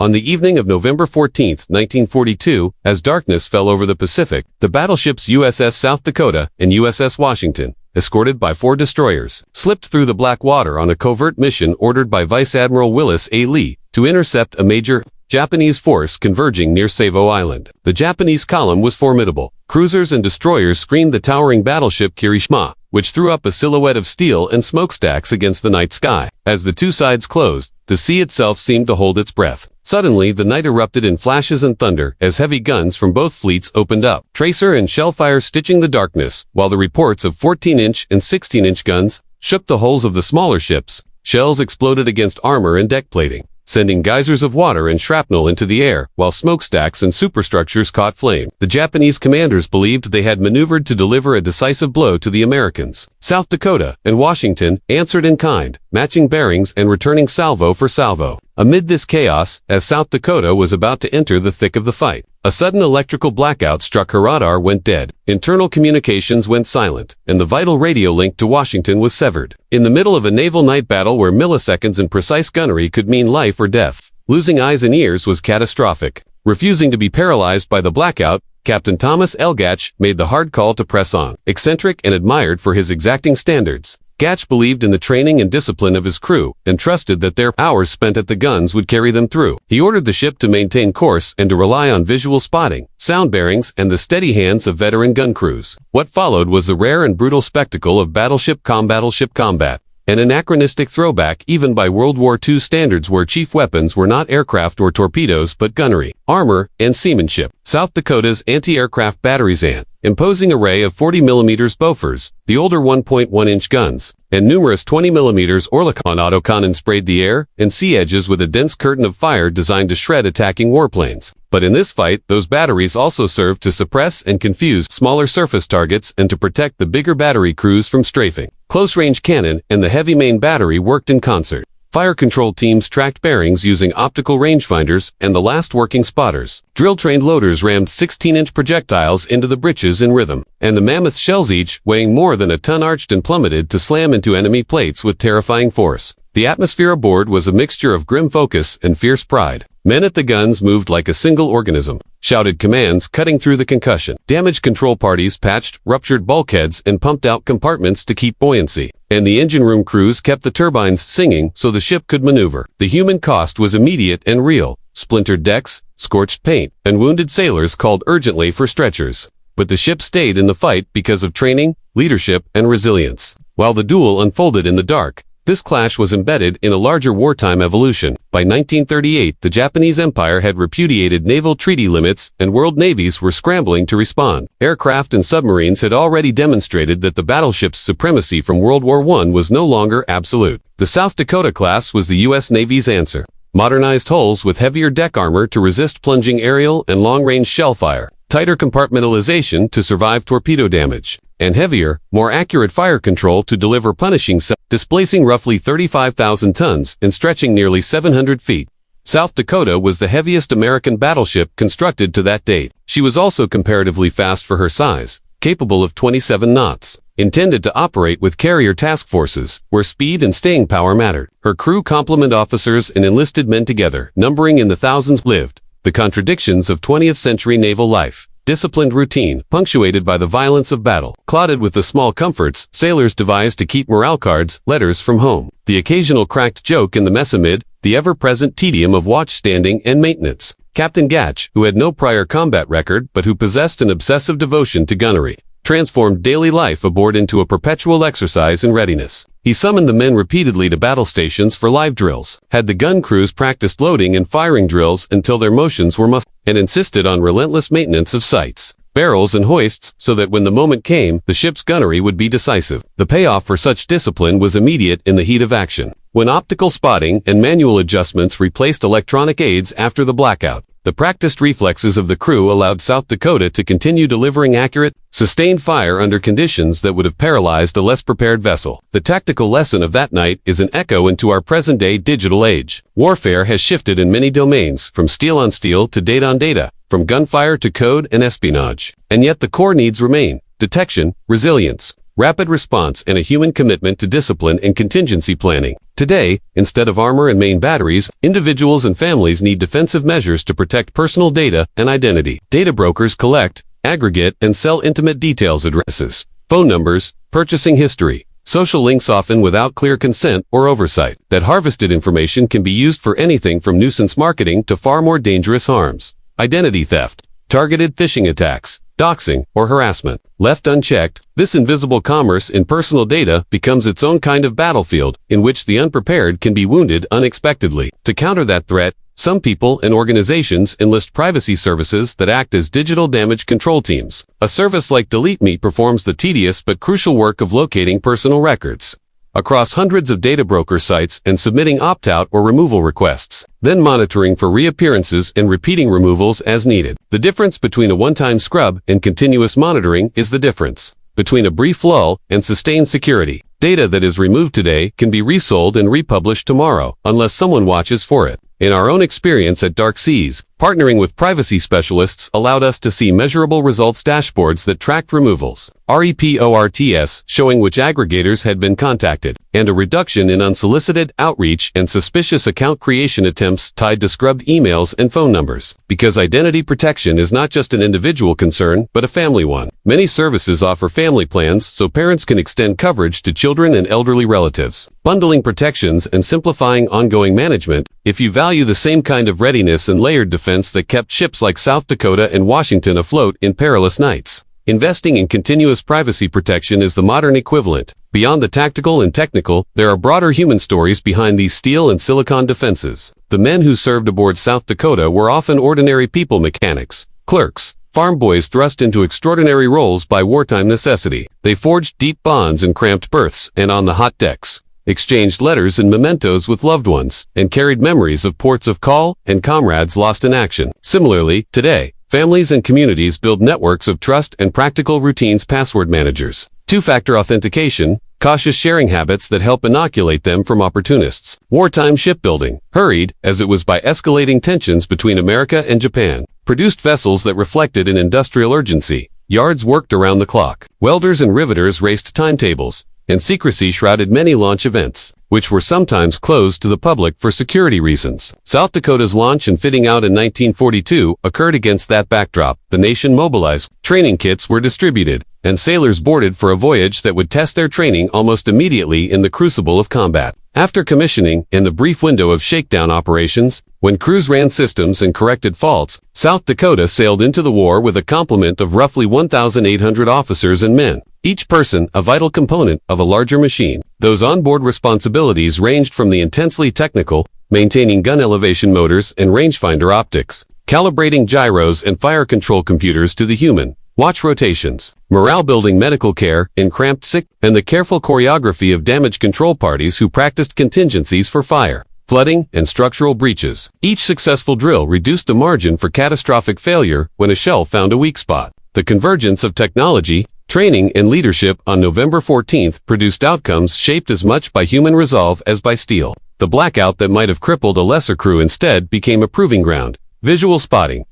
On the evening of November 14, 1942, as darkness fell over the Pacific, the battleships USS South Dakota and USS Washington, escorted by 4 destroyers, slipped through the Black Water on a covert mission ordered by Vice Admiral Willis A. Lee to intercept a major Japanese force converging near Savo Island. The Japanese column was formidable. Cruisers and destroyers screened the towering battleship Kirishima, which threw up a silhouette of steel and smokestacks against the night sky. As the two sides closed, the sea itself seemed to hold its breath. Suddenly, the night erupted in flashes and thunder as heavy guns from both fleets opened up, tracer and shellfire stitching the darkness, while the reports of 14-inch and 16-inch guns shook the hulls of the smaller ships. Shells exploded against armor and deck plating, sending geysers of water and shrapnel into the air, while smokestacks and superstructures caught flame. The Japanese commanders believed they had maneuvered to deliver a decisive blow to the Americans. South Dakota and Washington answered in kind, matching bearings and returning salvo for salvo. Amid this chaos, as South Dakota was about to enter the thick of the fight, a sudden electrical blackout struck her. Radar went dead, internal communications went silent, and the vital radio link to Washington was severed. In the middle of a naval night battle where milliseconds and precise gunnery could mean life or death, losing eyes and ears was catastrophic. Refusing to be paralyzed by the blackout, Captain Thomas L. Gatch made the hard call to press on. Eccentric and admired for his exacting standards, Gatch believed in the training and discipline of his crew and trusted that their hours spent at the guns would carry them through. He ordered the ship to maintain course and to rely on visual spotting, sound bearings, and the steady hands of veteran gun crews. What followed was the rare and brutal spectacle of battleship combat, an anachronistic throwback even by World War II standards where chief weapons were not aircraft or torpedoes but gunnery, armor, and seamanship. South Dakota's anti-aircraft batteries and imposing array of 40mm Bofors, the older 1.1-inch guns, and numerous 20mm Oerlikon autocannon sprayed the air and sea edges with a dense curtain of fire designed to shred attacking warplanes. But in this fight, those batteries also served to suppress and confuse smaller surface targets and to protect the bigger battery crews from strafing. Close-range cannon and the heavy main battery worked in concert. Fire control teams tracked bearings using optical rangefinders and the last working spotters. Drill-trained loaders rammed 16-inch projectiles into the breeches in rhythm, and the mammoth shells, each weighing more than a ton, arched and plummeted to slam into enemy plates with terrifying force. The atmosphere aboard was a mixture of grim focus and fierce pride. Men at the guns moved like a single organism, shouted commands cutting through the concussion. Damage control parties patched ruptured bulkheads and pumped out compartments to keep buoyancy. And the engine room crews kept the turbines singing so the ship could maneuver. The human cost was immediate and real. Splintered decks, scorched paint, and wounded sailors called urgently for stretchers. But the ship stayed in the fight because of training, leadership, and resilience. While the duel unfolded in the dark, this clash was embedded in a larger wartime evolution. By 1938, the Japanese Empire had repudiated naval treaty limits, and world navies were scrambling to respond. Aircraft and submarines had already demonstrated that the battleship's supremacy from World War I was no longer absolute. The South Dakota class was the U.S. Navy's answer. Modernized hulls with heavier deck armor to resist plunging aerial and long-range shell fire, tighter compartmentalization to survive torpedo damage, and heavier, more accurate fire control to deliver punishing displacing roughly 35,000 tons and stretching nearly 700 feet. South Dakota was the heaviest American battleship constructed to that date. She was also comparatively fast for her size, capable of 27 knots, intended to operate with carrier task forces, where speed and staying power mattered. Her crew complement officers and enlisted men together, numbering in the thousands, lived the contradictions of 20th century naval life. Disciplined routine, punctuated by the violence of battle, clotted with the small comforts sailors devised to keep morale cards, letters from home, the occasional cracked joke in the mess amid the ever-present tedium of watch standing and maintenance. Captain Gatch, who had no prior combat record but who possessed an obsessive devotion to gunnery, transformed daily life aboard into a perpetual exercise in readiness. He summoned the men repeatedly to battle stations for live drills, had the gun crews practice loading and firing drills until their motions were muscle, and insisted on relentless maintenance of sights, barrels, and hoists so that when the moment came, the ship's gunnery would be decisive. The payoff for such discipline was immediate in the heat of action. When optical spotting and manual adjustments replaced electronic aids after the blackout, the practiced reflexes of the crew allowed South Dakota to continue delivering accurate, sustained fire under conditions that would have paralyzed a less prepared vessel. The tactical lesson of that night is an echo into our present-day digital age. Warfare has shifted in many domains, from steel on steel to data on data, from gunfire to code and espionage. And yet the core needs remain: detection, resilience, rapid response, and a human commitment to discipline and contingency planning. Today, instead of armor and main batteries, individuals and families need defensive measures to protect personal data and identity. Data brokers collect, aggregate, and sell intimate details, addresses, phone numbers, purchasing history, social links, often without clear consent or oversight. That harvested information can be used for anything from nuisance marketing to far more dangerous harms. Identity theft, targeted phishing attacks, doxing, or harassment. Left unchecked, this invisible commerce in personal data becomes its own kind of battlefield in which the unprepared can be wounded unexpectedly. To counter that threat, some people and organizations enlist privacy services that act as digital damage control teams. A service like DeleteMe performs the tedious but crucial work of locating personal records across hundreds of data broker sites and submitting opt-out or removal requests, then monitoring for reappearances and repeating removals as needed. The difference between a one-time scrub and continuous monitoring is the difference between a brief lull and sustained security. Data that is removed today can be resold and republished tomorrow, unless someone watches for it. In our own experience at Dark Seas, partnering with privacy specialists allowed us to see measurable results dashboards that tracked removals, reports showing which aggregators had been contacted, and a reduction in unsolicited outreach and suspicious account creation attempts tied to scrubbed emails and phone numbers. Because identity protection is not just an individual concern, but a family one. Many services offer family plans so parents can extend coverage to children and elderly relatives, bundling protections and simplifying ongoing management. If you value the same kind of readiness and layered defense that kept ships like South Dakota and Washington afloat in perilous nights, investing in continuous privacy protection is the modern equivalent. Beyond the tactical and technical, there are broader human stories behind these steel and silicon defenses. The men who served aboard South Dakota were often ordinary people, mechanics, clerks, farm boys thrust into extraordinary roles by wartime necessity. They forged deep bonds in cramped berths and on the hot decks, exchanged letters and mementos with loved ones, and carried memories of ports of call and comrades lost in action. Similarly, today, families and communities build networks of trust and practical routines, password managers, two-factor authentication, cautious sharing habits that help inoculate them from opportunists. Wartime shipbuilding, hurried, as it was by escalating tensions between America and Japan, produced vessels that reflected an industrial urgency. Yards worked around the clock. Welders and riveters raced timetables, and secrecy shrouded many launch events, which were sometimes closed to the public for security reasons. South Dakota's launch and fitting out in 1942 occurred against that backdrop. The nation mobilized, training kits were distributed, and sailors boarded for a voyage that would test their training almost immediately in the crucible of combat. After commissioning, in the brief window of shakedown operations, when crews ran systems and corrected faults, South Dakota sailed into the war with a complement of roughly 1,800 officers and men, each person a vital component of a larger machine. Those onboard responsibilities ranged from the intensely technical, maintaining gun elevation motors and rangefinder optics, calibrating gyros and fire control computers, to the human, watch rotations, morale-building medical care in cramped sick, and the careful choreography of damage control parties who practiced contingencies for fire, flooding, and structural breaches. Each successful drill reduced the margin for catastrophic failure when a shell found a weak spot. The convergence of technology, training, and leadership on November 14th produced outcomes shaped as much by human resolve as by steel. The blackout that might have crippled a lesser crew instead became a proving ground. Visual spotting,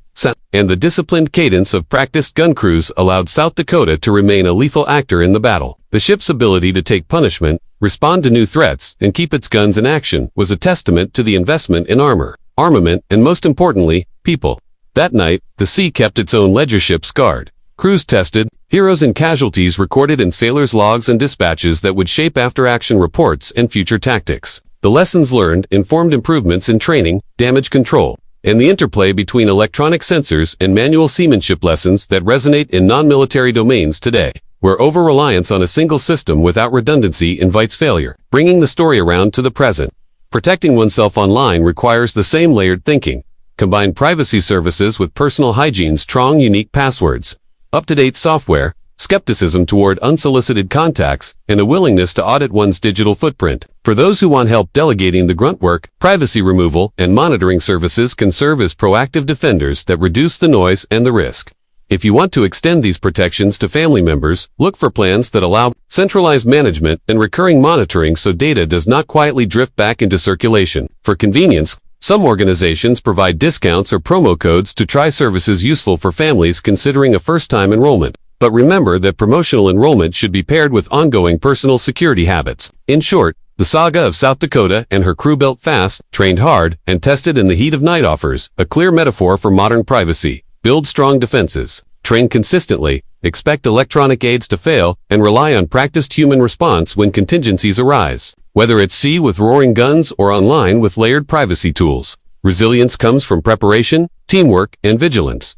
and the disciplined cadence of practiced gun crews allowed South Dakota to remain a lethal actor in the battle. The ship's ability to take punishment, respond to new threats, and keep its guns in action was a testament to the investment in armor, armament, and most importantly, people. That night, the sea kept its own ledgership's guard. Crews tested, heroes and casualties recorded in sailors' logs and dispatches that would shape after-action reports and future tactics. The lessons learned informed improvements in training, damage control, and the interplay between electronic sensors and manual seamanship, lessons that resonate in non-military domains today, where over-reliance on a single system without redundancy invites failure. Bringing the story around to the present, protecting oneself online requires the same layered thinking. Combine privacy services with personal hygiene, strong, unique passwords, up-to-date software, skepticism toward unsolicited contacts, and a willingness to audit one's digital footprint. For those who want help delegating the grunt work, privacy removal and monitoring services can serve as proactive defenders that reduce the noise and the risk. If you want to extend these protections to family members, look for plans that allow centralized management and recurring monitoring so data does not quietly drift back into circulation. For convenience, some organizations provide discounts or promo codes to try services useful for families considering a first-time enrollment. But remember that promotional enrollment should be paired with ongoing personal security habits. In short, The saga of South Dakota and her crew built fast, trained hard, and tested in the heat of night offers a clear metaphor for modern privacy. Build strong defenses, train consistently, expect electronic aids to fail, and rely on practiced human response when contingencies arise. Whether at sea with roaring guns or online with layered privacy tools, resilience comes from preparation, teamwork, and vigilance.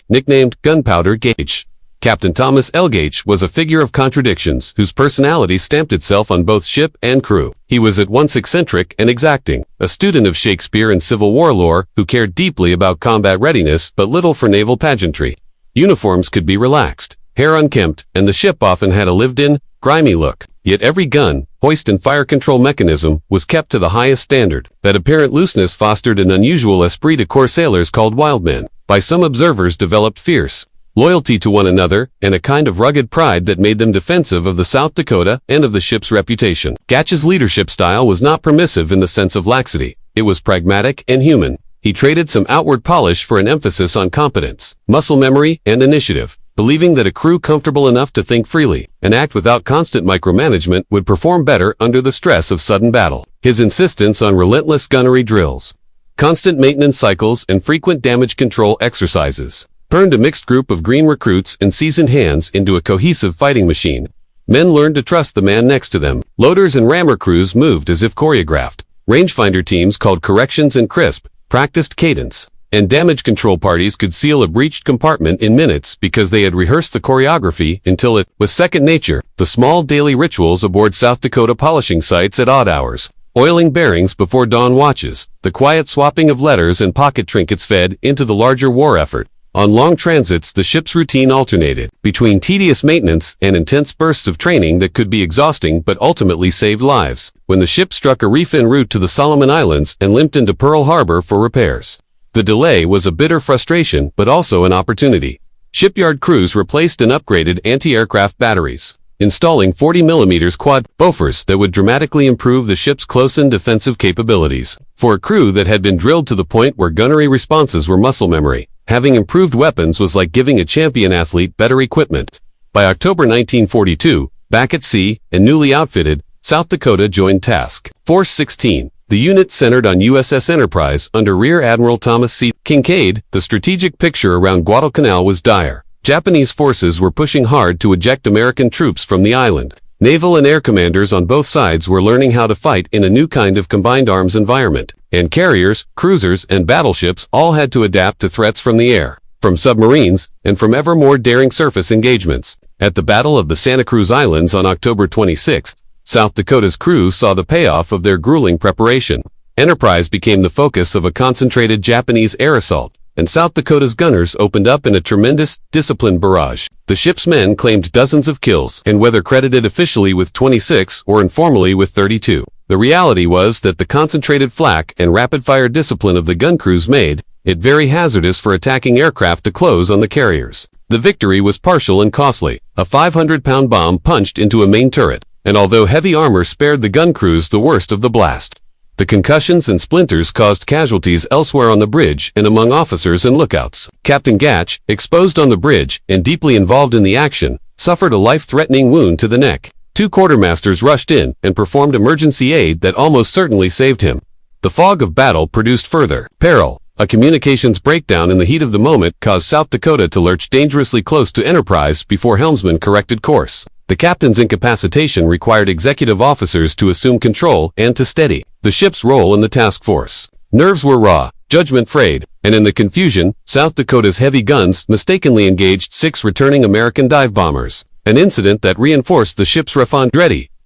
Nicknamed Gunpowder Gage. Captain Thomas L. Gage was a figure of contradictions whose personality stamped itself on both ship and crew. He was at once eccentric and exacting, a student of Shakespeare and Civil War lore who cared deeply about combat readiness but little for naval pageantry. Uniforms could be relaxed, hair unkempt, and the ship often had a lived-in, grimy look. Yet every gun, hoist and fire control mechanism was kept to the highest standard. That apparent looseness fostered an unusual esprit de corps sailors called wild men. By some observers developed fierce loyalty to one another, and a kind of rugged pride that made them defensive of the South Dakota and of the ship's reputation. Gage's leadership style was not permissive in the sense of laxity. It was pragmatic and human. He traded some outward polish for an emphasis on competence, muscle memory, and initiative, believing that a crew comfortable enough to think freely and act without constant micromanagement would perform better under the stress of sudden battle. His insistence on relentless gunnery drills, constant maintenance cycles, and frequent damage control exercises turned a mixed group of green recruits and seasoned hands into a cohesive fighting machine. Men learned to trust the man next to them. Loaders and rammer crews moved as if choreographed. Rangefinder teams called corrections and crisp, practiced cadence. And damage control parties could seal a breached compartment in minutes because they had rehearsed the choreography until it was second nature. The small daily rituals aboard South Dakota polishing sites at odd hours, oiling bearings before dawn watches, the quiet swapping of letters and pocket trinkets fed into the larger war effort. On long transits, the ship's routine alternated between tedious maintenance and intense bursts of training that could be exhausting but ultimately saved lives. When the ship struck a reef en route to the Solomon Islands and limped into Pearl Harbor for repairs, the delay was a bitter frustration but also an opportunity. Shipyard crews replaced and upgraded anti-aircraft batteries, installing 40mm quad Bofors that would dramatically improve the ship's close-in defensive capabilities. For a crew that had been drilled to the point where gunnery responses were muscle memory, having improved weapons was like giving a champion athlete better equipment. By October 1942, back at sea and newly outfitted, South Dakota joined Task Force 16. The unit centered on USS Enterprise under Rear Admiral Thomas C. Kincaid. The strategic picture around Guadalcanal was dire. Japanese forces were pushing hard to eject American troops from the island. Naval and air commanders on both sides were learning how to fight in a new kind of combined arms environment, and carriers, cruisers, and battleships all had to adapt to threats from the air, from submarines, and from ever more daring surface engagements. At the Battle of the Santa Cruz Islands on October 26, South Dakota's crew saw the payoff of their grueling preparation. Enterprise became the focus of a concentrated Japanese air assault, and South Dakota's gunners opened up in a tremendous, disciplined barrage. The ship's men claimed dozens of kills, and whether credited officially with 26 or informally with 32. The reality was that the concentrated flak and rapid-fire discipline of the gun crews made it very hazardous for attacking aircraft to close on the carriers. The victory was partial and costly. A 500-pound bomb punched into a main turret, and although heavy armor spared the gun crews the worst of the blast, the concussions and splinters caused casualties elsewhere on the bridge and among officers and lookouts. Captain Gach, exposed on the bridge and deeply involved in the action, suffered a life-threatening wound to the neck. 2 quartermasters rushed in and performed emergency aid that almost certainly saved him. The fog of battle produced further peril. A communications breakdown in the heat of the moment caused South Dakota to lurch dangerously close to Enterprise before helmsman corrected course. The captain's incapacitation required executive officers to assume control and to steady the ship's role in the task force. Nerves were raw, judgment frayed, and in the confusion, South Dakota's heavy guns mistakenly engaged 6 returning American dive bombers, an incident that reinforced the ship's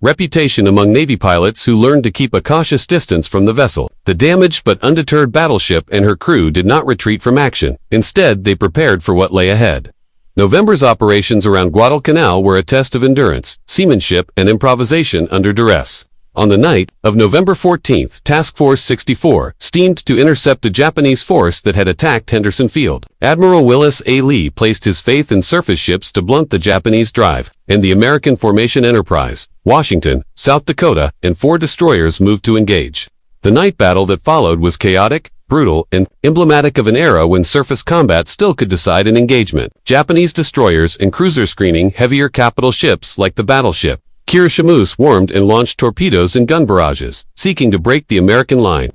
reputation among Navy pilots who learned to keep a cautious distance from the vessel. The damaged but undeterred battleship and her crew did not retreat from action. Instead, they prepared for what lay ahead. November's operations around Guadalcanal were a test of endurance, seamanship, and improvisation under duress. On the night of November 14th, Task Force 64 steamed to intercept a Japanese force that had attacked Henderson Field. Admiral Willis A. Lee placed his faith in surface ships to blunt the Japanese drive, and the American formation Enterprise, Washington, South Dakota, and 4 destroyers moved to engage. The night battle that followed was chaotic, brutal, and emblematic of an era when surface combat still could decide an engagement. Japanese destroyers and cruisers screening heavier capital ships like the Battleship Hiroshima swarmed and launched torpedoes and gun barrages, seeking to break the American line.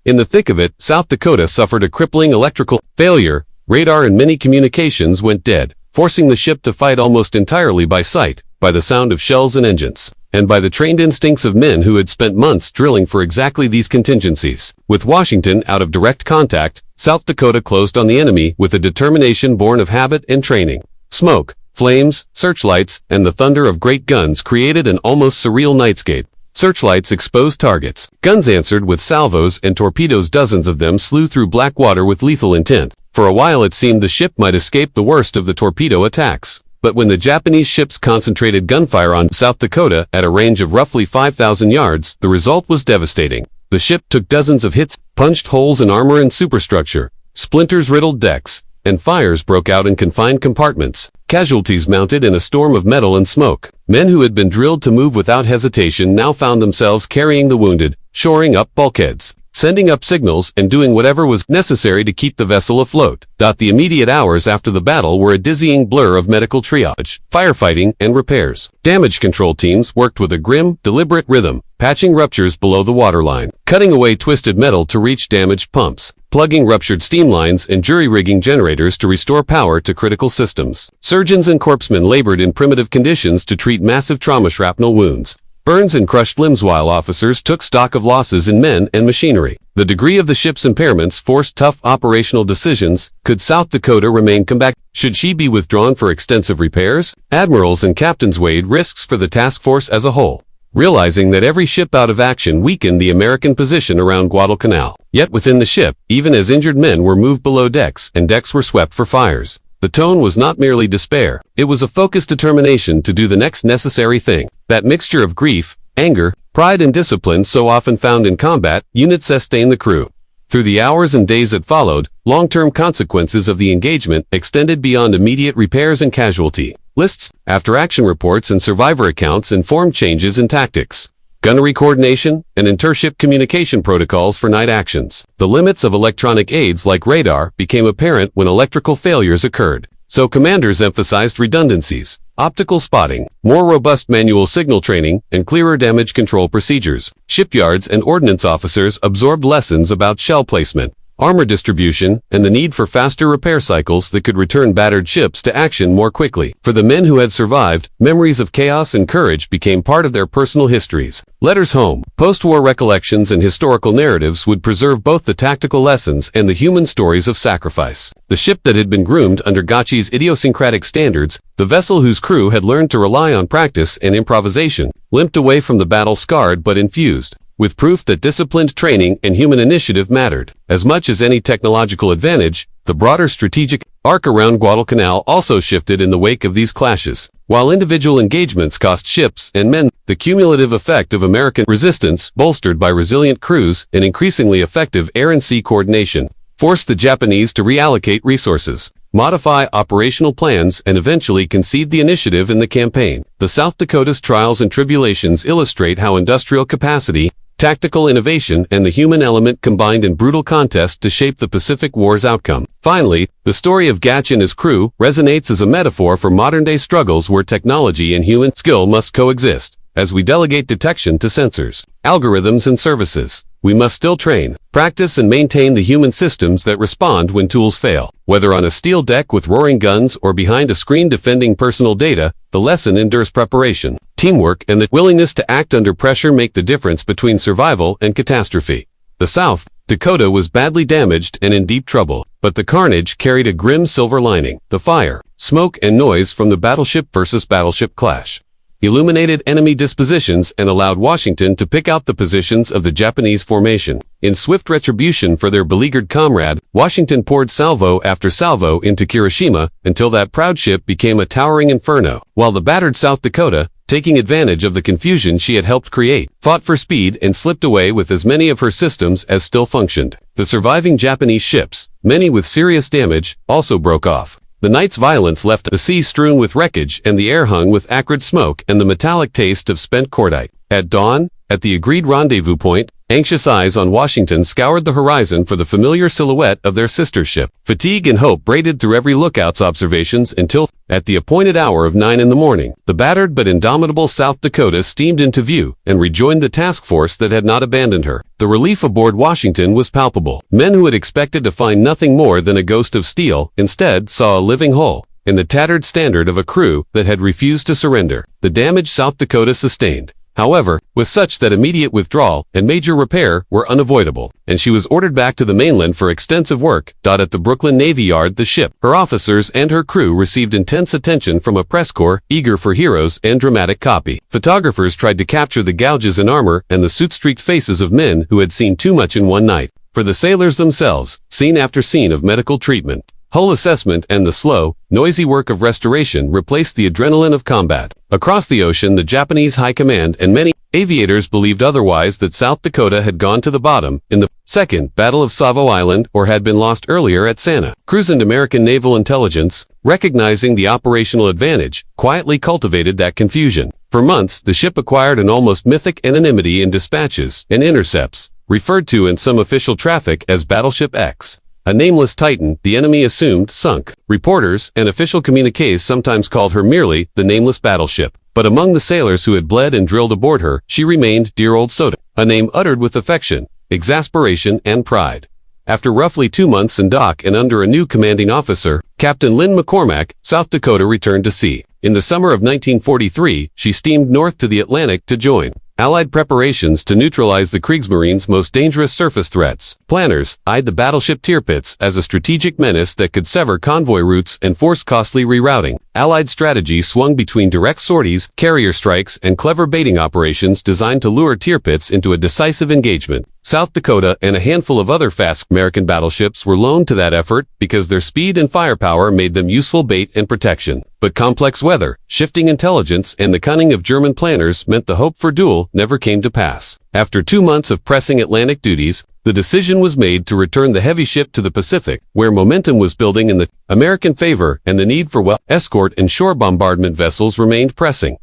In the thick of it, South Dakota suffered a crippling electrical failure. Radar and many communications went dead, forcing the ship to fight almost entirely by sight, by the sound of shells and engines, and by the trained instincts of men who had spent months drilling for exactly these contingencies. With Washington out of direct contact, South Dakota closed on the enemy with a determination born of habit and training. Smoke, flames, searchlights, and the thunder of great guns created an almost surreal nightscape. Searchlights exposed targets. Guns answered with salvos and torpedoes. Dozens of them slew through black water with lethal intent. For a while it seemed the ship might escape the worst of the torpedo attacks. But when the Japanese ships concentrated gunfire on South Dakota at a range of roughly 5,000 yards, the result was devastating. The ship took dozens of hits, punched holes in armor and superstructure, splinters riddled decks, and fires broke out in confined compartments. Casualties mounted in a storm of metal and smoke. Men who had been drilled to move without hesitation now found themselves carrying the wounded, shoring up bulkheads, sending up signals, and doing whatever was necessary to keep the vessel afloat. The immediate hours after the battle were a dizzying blur of medical triage, firefighting, and repairs. Damage control teams worked with a grim, deliberate rhythm, patching ruptures below the waterline, cutting away twisted metal to reach damaged pumps, plugging ruptured steam lines, and jury-rigging generators to restore power to critical systems. Surgeons and corpsmen labored in primitive conditions to treat massive trauma shrapnel wounds, burns, and crushed limbs, while officers took stock of losses in men and machinery. The degree of the ship's impairments forced tough operational decisions. Could South Dakota remain combative? Should she be withdrawn for extensive repairs? Admirals and captains weighed risks for the task force as a whole, realizing that every ship out of action weakened the American position around Guadalcanal. Yet within the ship, even as injured men were moved below decks and decks were swept for fires, the tone was not merely despair. It was a focused determination to do the next necessary thing. That mixture of grief, anger, pride, and discipline so often found in combat units sustained the crew. Through the hours and days that followed, long-term consequences of the engagement extended beyond immediate repairs and casualty lists. After-action reports and survivor accounts informed changes in tactics, gunnery coordination, and intership communication protocols for night actions. The limits of electronic aids like radar became apparent when electrical failures occurred, so commanders emphasized redundancies, optical spotting, more robust manual signal training, and clearer damage control procedures. Shipyards and ordnance officers absorbed lessons about shell placement, armor distribution, and the need for faster repair cycles that could return battered ships to action more quickly. For the men who had survived, memories of chaos and courage became part of their personal histories. Letters home, post-war recollections, and historical narratives would preserve both the tactical lessons and the human stories of sacrifice. The ship that had been groomed under Gacci's idiosyncratic standards, the vessel whose crew had learned to rely on practice and improvisation, limped away from the battle scarred but infused with proof that disciplined training and human initiative mattered. As much as any technological advantage, the broader strategic arc around Guadalcanal also shifted in the wake of these clashes. While individual engagements cost ships and men, the cumulative effect of American resistance, bolstered by resilient crews and increasingly effective air and sea coordination, forced the Japanese to reallocate resources, modify operational plans, and eventually concede the initiative in the campaign. The South Dakota's trials and tribulations illustrate how industrial capacity, tactical innovation, and the human element combined in brutal contest to shape the Pacific War's outcome. Finally, the story of Gacci and his crew resonates as a metaphor for modern-day struggles where technology and human skill must coexist. As we delegate detection to sensors, algorithms, and services, we must still train, practice, and maintain the human systems that respond when tools fail. Whether on a steel deck with roaring guns or behind a screen defending personal data, the lesson endures. Preparation, teamwork, and the willingness to act under pressure make the difference between survival and catastrophe. The South Dakota was badly damaged and in deep trouble, but the carnage carried a grim silver lining. The fire, smoke, and noise from the battleship versus battleship clash illuminated enemy dispositions and allowed Washington to pick out the positions of the Japanese formation. In swift retribution for their beleaguered comrade, Washington poured salvo after salvo into Hiroshima until that proud ship became a towering inferno, while the battered South Dakota, taking advantage of the confusion she had helped create, fought for speed and slipped away with as many of her systems as still functioned. The surviving Japanese ships, many with serious damage, also broke off. The night's violence left the sea strewn with wreckage and the air hung with acrid smoke and the metallic taste of spent cordite. At dawn, at the agreed rendezvous point, Anxious eyes on Washington scoured the horizon for the familiar silhouette of their sister ship. Fatigue and hope braided through every lookout's observations until, at the appointed hour of 9 in the morning, the battered but indomitable South Dakota steamed into view and rejoined the task force that had not abandoned her. The relief aboard Washington was palpable. Men who had expected to find nothing more than a ghost of steel instead saw a living hull in the tattered standard of a crew that had refused to surrender. The damage South Dakota sustained, however, was such that immediate withdrawal and major repair were unavoidable, and she was ordered back to the mainland for extensive work. At the Brooklyn Navy Yard, the ship, her officers, and her crew received intense attention from a press corps eager for heroes and dramatic copy. Photographers tried to capture the gouges in armor and the soot-streaked faces of men who had seen too much in one night. For the sailors themselves, scene after scene of medical treatment, hull assessment, and the slow, noisy work of restoration replaced the adrenaline of combat. Across the ocean, the Japanese High Command and many aviators believed otherwise, that South Dakota had gone to the bottom in the Second Battle of Savo Island or had been lost earlier at Santa Cruz, and American naval intelligence, recognizing the operational advantage, quietly cultivated that confusion. For months, the ship acquired an almost mythic anonymity in dispatches and intercepts, referred to in some official traffic as Battleship X. A nameless titan, the enemy assumed sunk. Reporters and official communiques sometimes called her merely the nameless battleship. But among the sailors who had bled and drilled aboard her, she remained dear old Soda, a name uttered with affection, exasperation, and pride. After roughly 2 months in dock and under a new commanding officer, Captain Lynn McCormack, South Dakota returned to sea. In the summer of 1943, she steamed north to the Atlantic to join Allied preparations to neutralize the Kriegsmarine's most dangerous surface threats. Planners eyed the battleship Tirpitz as a strategic menace that could sever convoy routes and force costly rerouting. Allied strategy swung between direct sorties, carrier strikes, and clever baiting operations designed to lure Tirpitz into a decisive engagement. South Dakota and a handful of other fast American battleships were loaned to that effort because their speed and firepower made them useful bait and protection. But complex weather, shifting intelligence, and the cunning of German planners meant the hope for duel never came to pass. After 2 months of pressing Atlantic duties, the decision was made to return the heavy ship to the Pacific, where momentum was building in the American favor and the need for escort and shore bombardment vessels remained pressing.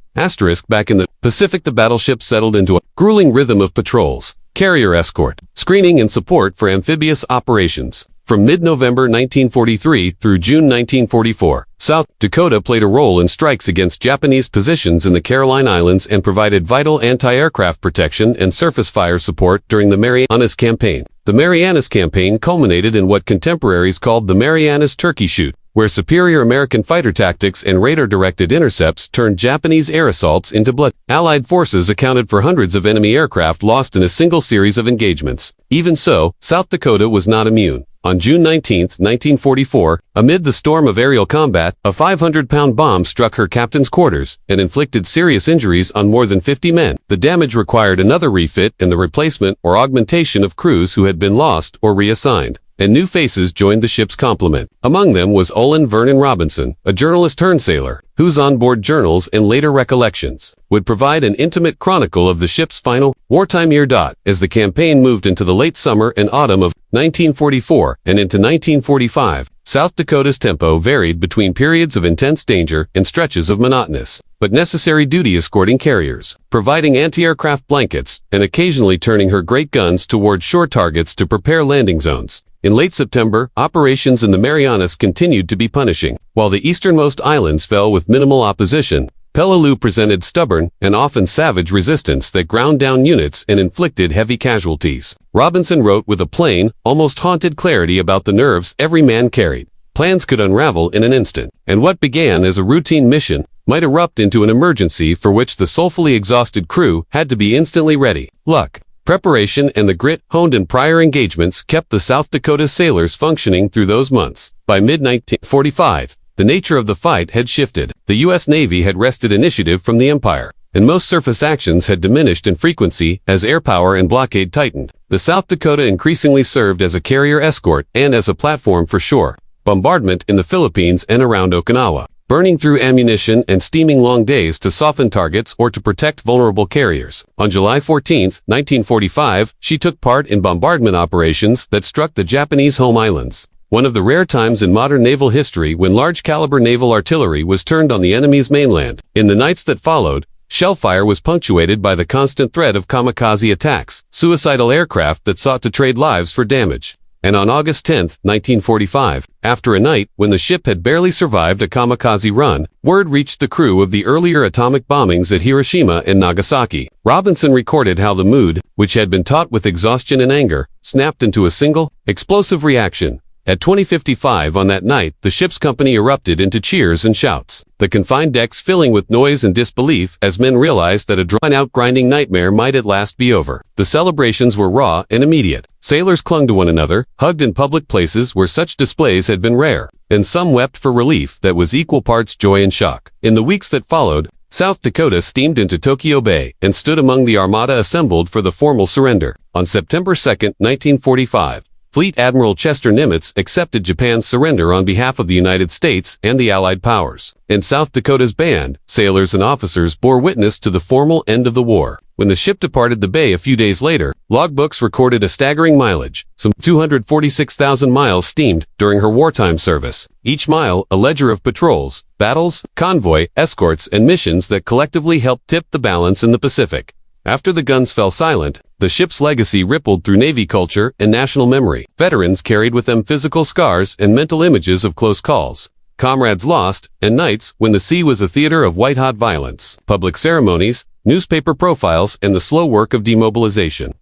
Back in the Pacific, the battleship settled into a grueling rhythm of patrols, carrier escort, screening, and support for amphibious operations. From mid-November 1943 through June 1944, South Dakota played a role in strikes against Japanese positions in the Caroline Islands and provided vital anti-aircraft protection and surface fire support during the Marianas Campaign. The Marianas Campaign culminated in what contemporaries called the Marianas Turkey Shoot, where superior American fighter tactics and radar-directed intercepts turned Japanese air assaults into blood. Allied forces accounted for hundreds of enemy aircraft lost in a single series of engagements. Even so, South Dakota was not immune. On June 19, 1944, amid the storm of aerial combat, a 500-pound bomb struck her captain's quarters and inflicted serious injuries on more than 50 men. The damage required another refit and the replacement or augmentation of crews who had been lost or reassigned, and new faces joined the ship's complement. Among them was Olin Vernon Robinson, a journalist-turned-sailor, whose onboard journals and later recollections would provide an intimate chronicle of the ship's final wartime year. As the campaign moved into the late summer and autumn of 1944 and into 1945, South Dakota's tempo varied between periods of intense danger and stretches of monotonous but necessary duty, escorting carriers, providing anti-aircraft blankets, and occasionally turning her great guns toward shore targets to prepare landing zones. In late September, operations in the Marianas continued to be punishing. While the easternmost islands fell with minimal opposition, Peleliu presented stubborn and often savage resistance that ground down units and inflicted heavy casualties. Robinson wrote with a plain, almost haunted clarity about the nerves every man carried. Plans could unravel in an instant, and what began as a routine mission might erupt into an emergency for which the soulfully exhausted crew had to be instantly ready. Luck, preparation, and the grit honed in prior engagements kept the South Dakota sailors functioning through those months. By mid-1945, the nature of the fight had shifted. The U.S. Navy had wrested initiative from the Empire, and most surface actions had diminished in frequency as air power and blockade tightened. The South Dakota increasingly served as a carrier escort and as a platform for shore bombardment in the Philippines and around Okinawa, burning through ammunition and steaming long days to soften targets or to protect vulnerable carriers. On July 14, 1945, she took part in bombardment operations that struck the Japanese home islands, one of the rare times in modern naval history when large-caliber naval artillery was turned on the enemy's mainland. In the nights that followed, Shellfire was punctuated by the constant threat of kamikaze attacks, suicidal aircraft that sought to trade lives for damage. And on August 10, 1945, after a night when the ship had barely survived a kamikaze run, word reached the crew of the earlier atomic bombings at Hiroshima and Nagasaki. Robinson recorded how the mood, which had been taut with exhaustion and anger, snapped into a single, explosive reaction. At 20:55 on that night, the ship's company erupted into cheers and shouts, the confined decks filling with noise and disbelief as men realized that a drawn-out grinding nightmare might at last be over. The celebrations were raw and immediate. Sailors clung to one another, hugged in public places where such displays had been rare, and some wept for relief that was equal parts joy and shock. In the weeks that followed, South Dakota steamed into Tokyo Bay and stood among the armada assembled for the formal surrender. On September 2, 1945, Fleet Admiral Chester Nimitz accepted Japan's surrender on behalf of the United States and the Allied powers. In South Dakota's band, sailors and officers bore witness to the formal end of the war. When the ship departed the bay a few days later, logbooks recorded a staggering mileage, some 246,000 miles steamed during her wartime service. Each mile, a ledger of patrols, battles, convoy, escorts, and missions that collectively helped tip the balance in the Pacific. After the guns fell silent, the ship's legacy rippled through Navy culture and national memory. Veterans carried with them physical scars and mental images of close calls, comrades lost, and nights when the sea was a theater of white-hot violence. Public ceremonies, newspaper profiles, and the slow work of demobilization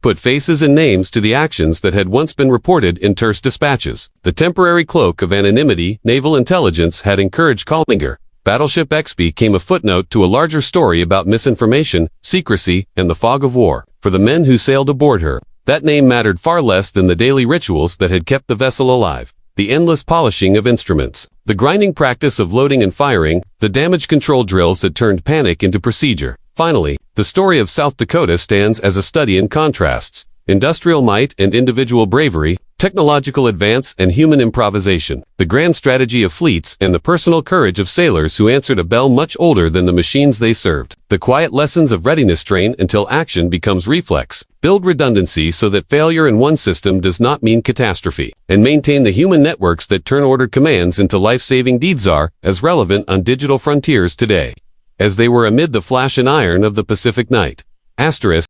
put faces and names to the actions that had once been reported in terse dispatches. The temporary cloak of anonymity naval intelligence had encouraged callinger. Battleship X became a footnote to a larger story about misinformation, secrecy, and the fog of war. For the men who sailed aboard her, that name mattered far less than the daily rituals that had kept the vessel alive. The endless polishing of instruments, the grinding practice of loading and firing, the damage control drills that turned panic into procedure. Finally, the story of South Dakota stands as a study in contrasts, industrial might and individual bravery, technological advance and human improvisation, the grand strategy of fleets and the personal courage of sailors who answered a bell much older than the machines they served. The quiet lessons of readiness: train until action becomes reflex, build redundancy so that failure in one system does not mean catastrophe, and maintain the human networks that turn ordered commands into life-saving deeds are as relevant on digital frontiers today as they were amid the flash and iron of the Pacific night.